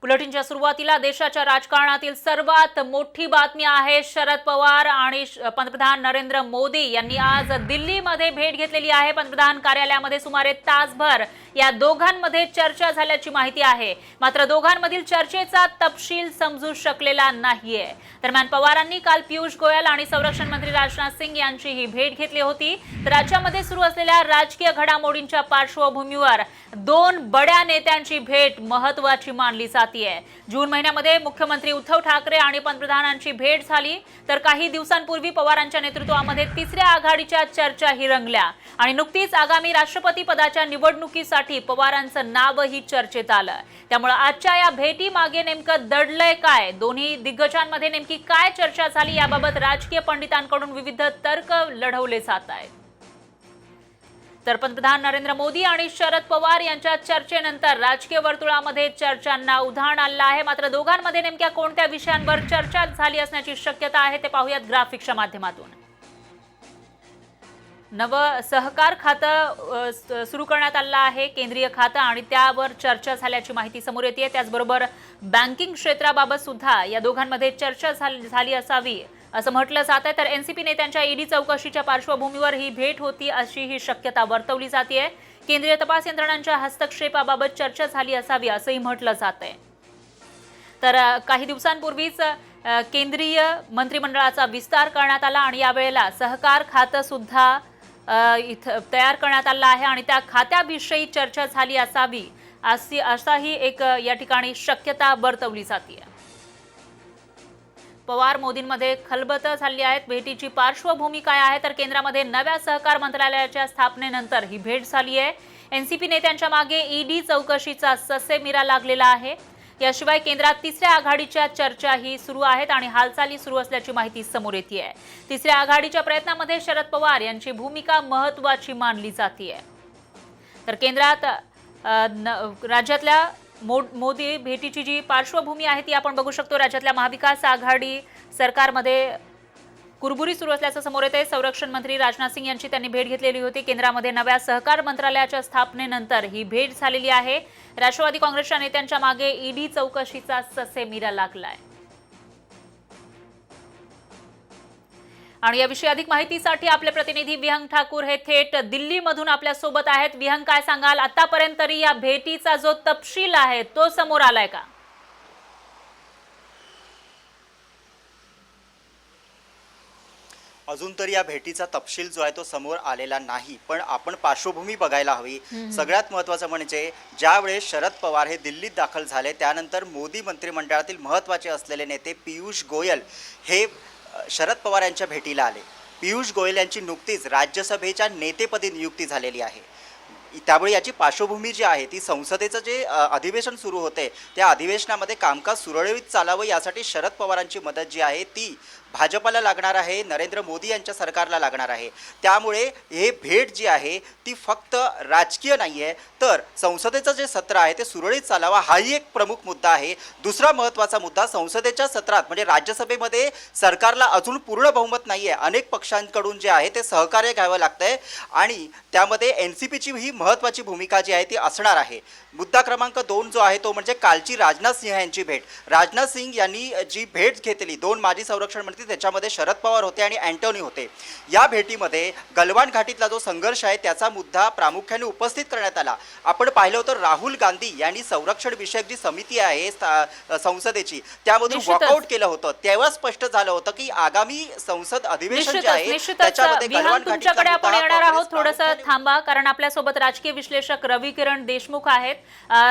बुलेटिनच्या सुरुवातीला देशाच्या राजकारणातील सर्वात मोठी बातमी आहे। शरद पवार आणि पंतप्रधान नरेंद्र मोदी यांनी आज दिल्लीमध्ये भेट घेतलेली आहे। पंतप्रधान कार्यालयामध्ये सुमारे तासभर या दोघांमध्ये चर्चा झाल्याची माहिती आहे। मात्र दोघांमधील चर्चेचा तपशील समजू शकलेला नाहीये। दरम्यान पवारांनी काल पियुष गोयल आणि संरक्षण मंत्री राजनाथ सिंग यांची ही भेट घेतली होती। तर राज्यामध्ये सुरू असलेल्या राजकीय घडामोडींच्या पार्श्वभूमीवर दोन बड्या नेत्यांची भेट महत्त्वाची मानली जाते। जून महिन्यामध्ये मुख्यमंत्री उद्धव ठाकरे आणि पंतप्रधानांची भेट झाली, तर काही दिवसांपूर्वी पवारांच्या नेतृत्वामध्ये तिसऱ्या आघाडीच्या चर्चाही रंगल्या आणि नुकतीच आगामी राष्ट्रपती पदाच्या निवडणुकीसाठी पवारांचं नावही चर्चेत आलं। त्यामुळे आजच्या या भेटी मागे नेमकं दडलंय काय, दोन्ही दिग्गजांमध्ये नेमकी काय चर्चा झाली याबाबत राजकीय पंडितांकडून विविध तर्क लढवले जात आहेत। तर पंतप्रधान नरेंद्र मोदी आणि शरद पवार यांच्या चर्चेनंतर राजकीय वर्तुळामध्ये चर्चांना उधाण आलं आहे। मात्र दोघांमध्ये नेमक्या कोणत्या विषयांवर चर्चा झाली असण्याची शक्यता आहे ते पाहूयात ग्राफिक्सच्या माध्यमातून। नवं सहकार खातं सुरू करण्यात आलं आहे, केंद्रीय खातं, आणि त्यावर चर्चा झाल्याची माहिती समोर येते। त्याचबरोबर बँकिंग क्षेत्राबाबत सुद्धा या दोघांमध्ये चर्चा झाली असावी असं म्हटलं जात आहे। तर एनसीपी नेत्यांच्या ईडी चौकशीच्या पार्श्वभूमीवर ही भेट होती अशी ही शक्यता वर्तवली जाते। केंद्रीय तपास यंत्रणांच्या हस्तक्षेपाबाबत चर्चा झाली असावी असंही म्हटलं जात आहे। तर काही दिवसांपूर्वीच केंद्रीय मंत्रिमंडळाचा विस्तार करण्यात आला आणि यावेळेला सहकार खातं सुद्धा तयार करण्यात आलं आहे आणि त्या खात्याविषयी चर्चा झाली असावी असाही एक या ठिकाणी शक्यता वर्तवली जाते। पवार मोदींमध्ये खलबतं झाली आहेत। भेटीची पार्श्वभूमी काय आहे, तर केंद्रामध्ये नव्या सहकार मंत्रालयाच्या स्थापनेनंतर ही भेट झाली आहे। एनसीपी नेत्यांच्या मागे ईडी चौकशीचा ससेमिरा लागलेला आहे। याशिवाय केंद्रात तिसऱ्या आघाडीच्या चर्चाही सुरू आहेत आणि हालचाली सुरू असल्याची माहिती समोर येते आहे। तिसऱ्या आघाडीच्या प्रयत्नामध्ये शरद पवार यांची भूमिका महत्त्वाची मानली जाते। तर केंद्रात राज्यातल्या मोदी भेटीची जी पार्श्वभूमी आहे ती आपण बघू शकतो। राज्यातल्या महाविकास आघाडी सरकारमध्ये कुरबुरी सुरू असल्याचं समोर येते। संरक्षण मंत्री राजनाथ सिंग यांची त्यांनी भेट घेतलेली होती। केंद्रामध्ये नव्या सहकार मंत्रालयाच्या स्थापनेनंतर ही भेट झालेली आहे। राष्ट्रवादी काँग्रेसच्या नेत्यांच्या मागे ईडी चौकशीचा ससेमिरा लागलाय आणि याविषयी अधिक माहितीसाठी आपले प्रतिनिधी विहंग ठाकूर हे थेट दिल्लीमधून आपल्या सोबत आहेत। विहंग, काय सांगाल, आतापर्यंत तरी या भेटीचा जो तपशील आहे तो समोर आलाय का? अजून तरी या भेटीचा तपशील जो आहे तो समोर आलेला नाही, पण आपण पार्श्वभूमी बघायला हवी। सगळ्यात महत्त्वाचं म्हणजे ज्यावेळेस शरद पवार हे दिल्लीत दाखल झाले त्यानंतर मोदी मंत्रिमंडळातील महत्त्वाचे असलेले नेते पियुष गोयल हे शरद पवार यांच्या भेटीला आले। पियुष गोयल यांची नुकतीच राज्यसभेच्या नेतेपदी नियुक्ती झालेली आहे। त्यामुळे याची पार्श्वभूमी जी आहे ती संसदेचं जे अधिवेशन सुरू होते त्या अधिवेशनामध्ये कामकाज सुरळीत चालावं यासाठी शरद पवारांची मदत जी आहे ती भाजपला लागणार आहे, नरेंद्र मोदी यांच्या सरकारला लागणार आहे। त्यामुळे हे भेट जी आहे ती फक्त राजकीय नाही आहे, तर संसदेचं जे सत्र आहे ते सुरळीत चालावा हाही एक प्रमुख मुद्दा आहे। दुसरा महत्त्वाचा मुद्दा, संसदेच्या सत्रात म्हणजे राज्यसभेमध्ये सरकारला अजून पूर्ण बहुमत नाही आहे, अनेक पक्षांकडून जे आहे ते सहकार्य घ्यावं लागतंय आणि त्यामध्ये एनसीपीची ही महत्त्वाची भूमिका जी आहे ती असणार आहे। मुद्दा क्रमांक 2 जो आहे तो म्हणजे कालची राजनाथ सिंह यांची भेट। राजनाथ सिंह यांनी जी भेट घेतली, दोन माजी संरक्षण मंत्री त्याच्यामध्ये शरद पवार होते आणि अँटोनी होते। या भेटीमध्ये गलवान घाटीतला जो संघर्ष आहे त्याचा मुद्दा प्रामुख्याने उपस्थित करण्यात आला। आपण पाहिलं होतं राहुल गांधी यांनी संरक्षण विषयक जी समिती आहे संसदेची त्यामधून वॉकआउट केलं होतं। तेव्हा स्पष्ट झालं होतं की आगामी संसद अधिवेशन जे आहे त्याच्यामध्ये गलवान तुमच्याकडे आपण येणार आहोत। थोडंसं थांबा, कारण आपल्यासोबत राजकीय विश्लेषक रविकिरण देशमुख आहेत।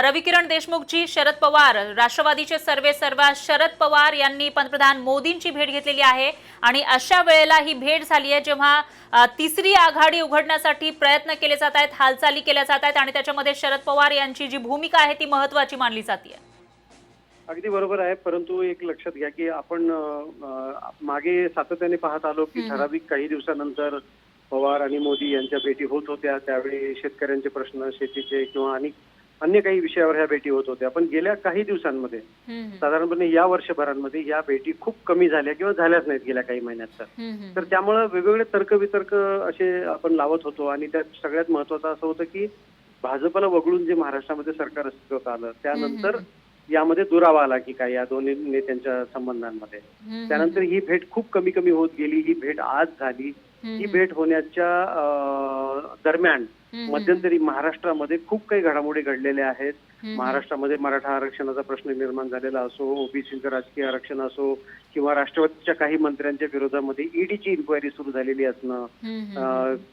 रविकिरण देशमुखजी, शरद पवार, राष्ट्रवादीचे सर्वेसर्वा शरद पवार यांनी पंतप्रधान मोदींची भेट घेतलेली आहे आणि अशा वेळेला ही भेट झाली आहे जेव्हा तिसरी आघाडी उघडण्यासाठी प्रयत्न केले जात आहेत, हालचाली केल्या जात आहेत आणि त्याच्यामध्ये शरद पवार यांची जी भूमिका आहे ती महत्त्वाची मानली जाते। अगदी बरोबर आहे, परंतु एक लक्षात घ्या की आपण मागे सातत्याने पाहत आलो की ठराविक काही दिवसानंतर पवार आणि मोदी यांच्या भेटी होत होत्या। त्यावेळी शेतकऱ्यांचे प्रश्न, शेतीचे किंवा अन्य काही विषयावर ह्या भेटी होत होत्या। पण गेल्या काही दिवसांमध्ये साधारणपणे या वर्षभरांमध्ये या भेटी खूप कमी झाल्या किंवा झाल्याच नाहीत गेल्या काही महिन्यात। तर त्यामुळे वेगवेगळे तर्कवितर्क असे आपण लावत होतो आणि त्यात सगळ्यात महत्त्वाचं असं होतं की भाजपला वगळून जे महाराष्ट्रामध्ये सरकार अस्तित्वात आलं त्यानंतर यामध्ये दुरावा आला की काय या दोन्ही नेत्यांच्या संबंधांमध्ये. त्यानंतर ही भेट खूप कमी कमी होत गेली. ही भेट आज झाली. ही भेट होण्याच्या दरम्यान मध्यंतरी महाराष्ट्रामध्ये खूप काही घडामोडी घडलेल्या आहेत. महाराष्ट्रामध्ये मराठा आरक्षणाचा प्रश्न निर्माण झालेला असो, ओबीसीचं राजकीय आरक्षण असो, किंवा राष्ट्रवादीच्या काही मंत्र्यांच्या विरोधामध्ये ईडीची इन्क्वायरी सुरू झालेली असणं,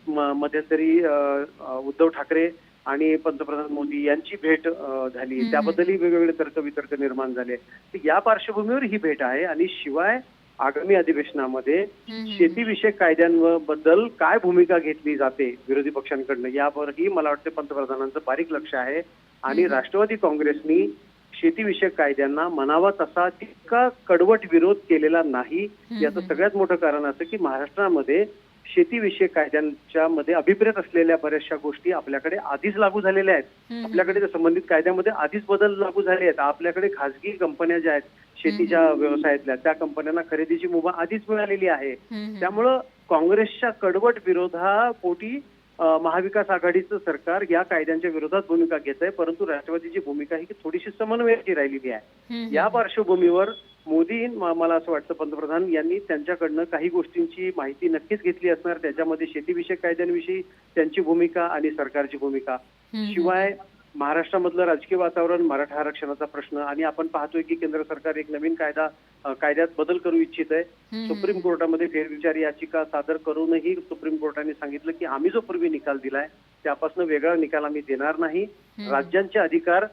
मध्यंतरी उद्धव ठाकरे आणि पंतप्रधान मोदी यांची भेट झाली, त्याबद्दलही वेगवेगळे तर्कवितर्क निर्माण झाले. तर या पार्श्वभूमीवर ही भेट आहे. आणि शिवाय आगामी अधिवेशनामध्ये शेतीविषयक कायद्यांबद्दल काय भूमिका घेतली जाते विरोधी पक्षांकडनं यावरही मला वाटतं पंतप्रधानांचं बारीक लक्ष आहे. आणि राष्ट्रवादी काँग्रेसनी शेतीविषयक कायद्यांना म्हणावा तसा तितका कडवट विरोध केलेला नाही. याचं सगळ्यात मोठं कारण असं की महाराष्ट्रामध्ये शेतीविषयक कायद्यांच्या मध्ये अभिप्रेत असलेल्या बऱ्याचशा गोष्टी आपल्याकडे आधीच लागू झालेल्या आहेत. आपल्याकडे त्या संबंधित कायद्यामध्ये आधीच बदल लागू झाले आहेत. आपल्याकडे खासगी कंपन्या ज्या आहेत शेतीच्या व्यवसायातल्या, त्या कंपन्यांना खरेदीची मुभा आधीच मिळालेली आहे. त्यामुळं काँग्रेसच्या कडवट विरोधापोटी महाविकास आघाडीचं सरकार या कायद्यांच्या विरोधात भूमिका घेत आहे. परंतु राष्ट्रवादीची भूमिका ही थोडीशी समन्वयाची राहिलेली आहे. या पार्श्वभूमीवर मोदी, मला असं वाटतं पंतप्रधान यांनी त्यांच्याकडनं काही गोष्टींची माहिती नक्कीच घेतली असणार. त्याच्यामध्ये शेतीविषयक कायद्यांविषयी त्यांची भूमिका आणि सरकारची भूमिका, शिवाय महाराष्ट्रामधलं राजकीय वातावरण, मराठा आरक्षणाचा प्रश्न, आणि आपण पाहतोय की केंद्र सरकार एक नवीन कायद्यात बदल करू इच्छित आहे. सुप्रीम कोर्टामध्ये फेरविचार याचिका सादर करूनही सुप्रीम कोर्टाने सांगितलं की आम्ही जो पूर्वी निकाल दिलाय त्यापासून वेगळा निकाल आम्ही देणार नाही. राज्यांचे अधिकार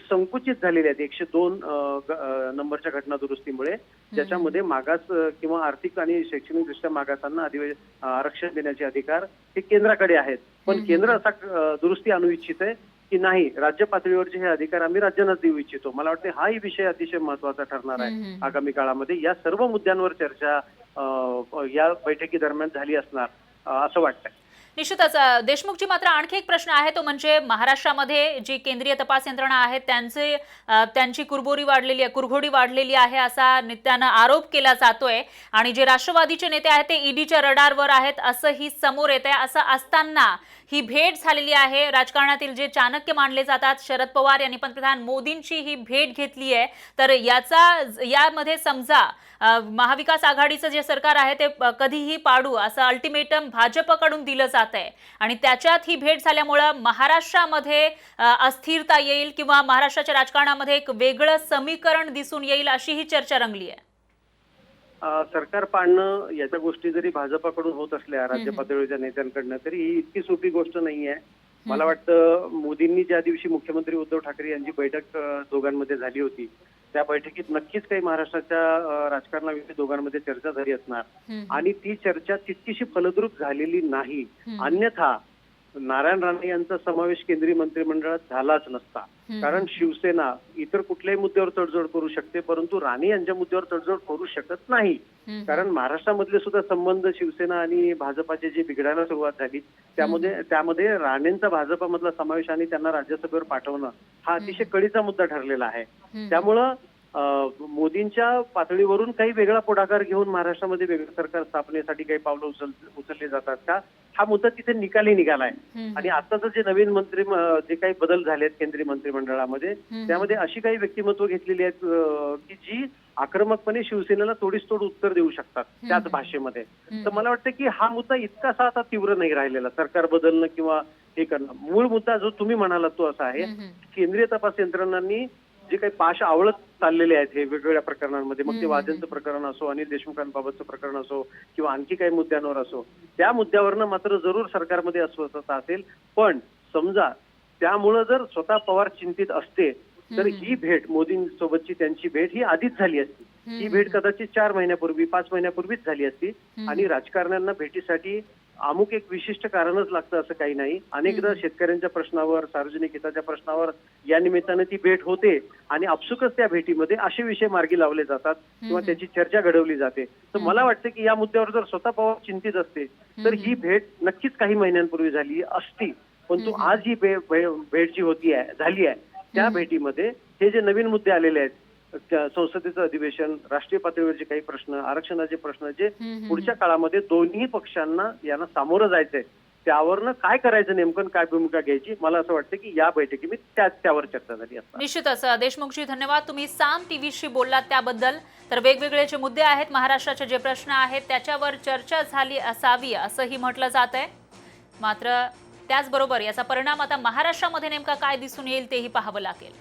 संकुचित झालेले आहेत 102 नंबरच्या घटना दुरुस्तीमुळे, ज्याच्यामध्ये मागास किंवा आर्थिक आणि शैक्षणिकदृष्ट्या मागासांना आरक्षण देण्याचे अधिकार हे केंद्राकडे आहेत. पण केंद्र असा दुरुस्ती आणू इच्छित आहे की नाही, राज्य पातळीवरचे हे अधिकार आम्ही राज्यांनाच देऊ इच्छितो. मला वाटतं हाही विषय अतिशय महत्वाचा ठरणार आहे आगामी काळामध्ये. या सर्व मुद्द्यांवर चर्चा या बैठकी दरम्यान झाली असणार असं वाटतंय. निश्चितच. देशमुखजी, मात्र आणखी एक प्रश्न आहे, तो म्हणजे महाराष्ट्रामध्ये जी केंद्रीय तपास यंत्रणा आहे त्यांची कुरघोडी वाढलेली आहे असा नित्यानं आरोप केला जातोय. आणि जे राष्ट्रवादीचे नेते आहेत ते ईडीच्या रडारवर आहेत असंही समोर येत आहे. असं असताना ही भेट झालेली आहे. राजकारणातील जे चाणक्य मानले जातात शरद पवार यांनी पंतप्रधान मोदींची ही भेट घेतली आहे. तर यामध्ये समजा महाविकास आघाडीचं जे सरकार आहे ते कधीही पाडू असं अल्टिमेटम भाजपकडून दिलं जात आहे. आणि त्याच्यात ही भेट झाल्यामुळं महाराष्ट्रामध्ये अस्थिरता येईल किंवा महाराष्ट्राच्या राजकारणामध्ये एक वेगळं समीकरण दिसून येईल अशी ही चर्चा रंगली आहे. सरकार पाडणं याच्या गोष्टी जरी भाजपाकडून होत असल्या राज्य पातळीच्या नेत्यांकडनं, तरी ही इतकी सोपी गोष्ट नाहीये. मला वाटतं मोदींनी ज्या दिवशी मुख्यमंत्री उद्धव ठाकरे यांची बैठक दोघांमध्ये झाली होती त्या बैठकीत नक्कीच काही महाराष्ट्राच्या राजकारणाविषयी दोघांमध्ये चर्चा झाली असणार. आणि ती चर्चा तितकीशी फलद्रूप झालेली नाही. अन्यथा नारायण राणे यांचा समावेश केंद्रीय मंत्रिमंडळात झालाच नसता. कारण शिवसेना इतर कुठल्याही मुद्द्यावर तडजोड करू शकते, परंतु राणे यांच्या मुद्द्यावर तडजोड करू शकत नाही. कारण महाराष्ट्रामधले सुद्धा संबंध शिवसेना आणि भाजपाचे जे बिघडायला सुरुवात झाली त्यामध्ये राणेंचा भाजपामधला समावेश आणि त्यांना राज्यसभेवर पाठवणं हा अतिशय कळीचा मुद्दा ठरलेला आहे. त्यामुळं मोदींच्या पातळीवरून काही वेगळा पुढाकार घेऊन महाराष्ट्रामध्ये वेगळं सरकार स्थापनेसाठी काही पावलं उचलली जातात का, हा मुद्दा तिथे निकाली निघालाय. आणि आताच जे नवीन जे काही बदल झाले आहेत केंद्रीय मंत्रिमंडळामध्ये, त्यामध्ये अशी काही व्यक्तिमत्व घेतलेली आहेत की जी आक्रमकपणे शिवसेनेला तोडीस तोड उत्तर देऊ शकतात त्याच भाषेमध्ये. तर मला वाटतं की हा मुद्दा इतकासा आता तीव्र नाही राहिलेला सरकार बदलणं किंवा हे करणं. मूळ मुद्दा जो तुम्ही म्हणालात तो असा आहे, केंद्रीय तपास यंत्रणांनी जे काही पाश आवळत चाललेले आहेत हे वेगवेगळ्या प्रकरणांमध्ये, मग ते वाजेंचं प्रकरण असो, अनिल देशमुखांबाबतचं प्रकरण असो किंवा आणखी काही मुद्द्यांवर असो, त्या मुद्द्यावरनं मात्र जरूर सरकारमध्ये अस्वस्थता असेल. पण समजा त्यामुळं जर स्वतः पवार चिंतित असते तर ही भेट मोदींसोबतची त्यांची भेट ही आधीच झाली असती. ही भेट कदाचित 4 महिन्यापूर्वी 5 महिन्यापूर्वीच झाली असती. आणि राजकारण्यांना भेटीसाठी अमुक एक विशिष्ट कारणच लागतं असं काही नाही. अनेकदा शेतकऱ्यांच्या प्रश्नावर, सार्वजनिक हिताच्या प्रश्नावर या निमित्ताने ती भेट होते आणि आपसुकच त्या भेटीमध्ये असे विषय मार्गी लावले जातात किंवा त्याची चर्चा घडवली जाते. तर मला वाटतं की या मुद्द्यावर जर स्वतः पवार चिंतित असते तर ही भेट नक्कीच काही महिन्यांपूर्वी झाली असती. परंतु आज ही भेट जी झाली आहे त्या भेटीमध्ये हे जे नवीन मुद्दे आलेले आहेत, संसदेचं अधिवेशन, राष्ट्रीय पातळीवरचे काही प्रश्न, आरक्षणाचे प्रश्न, जे पुढच्या काळामध्ये दोन्ही पक्षांना यांना सामोरं जायचंय, त्यावरनं काय करायचं नेमकं, काय भूमिका घ्यायची, मला असं वाटतं की या बैठकीमध्ये त्यावर चर्चा झाली असतात. निश्चितच देशमुखजी, धन्यवाद. तुम्ही साम टीव्हीशी बोललात त्याबद्दल. तर वेगवेगळे जे मुद्दे आहेत, महाराष्ट्राचे जे प्रश्न आहेत त्याच्यावर चर्चा झाली असावी असंही म्हटलं जात आहे. मात्र त्याचबरोबर याचा परिणाम आता महाराष्ट्रामध्ये नेमका काय दिसून येईल तेही पाहावं लागेल.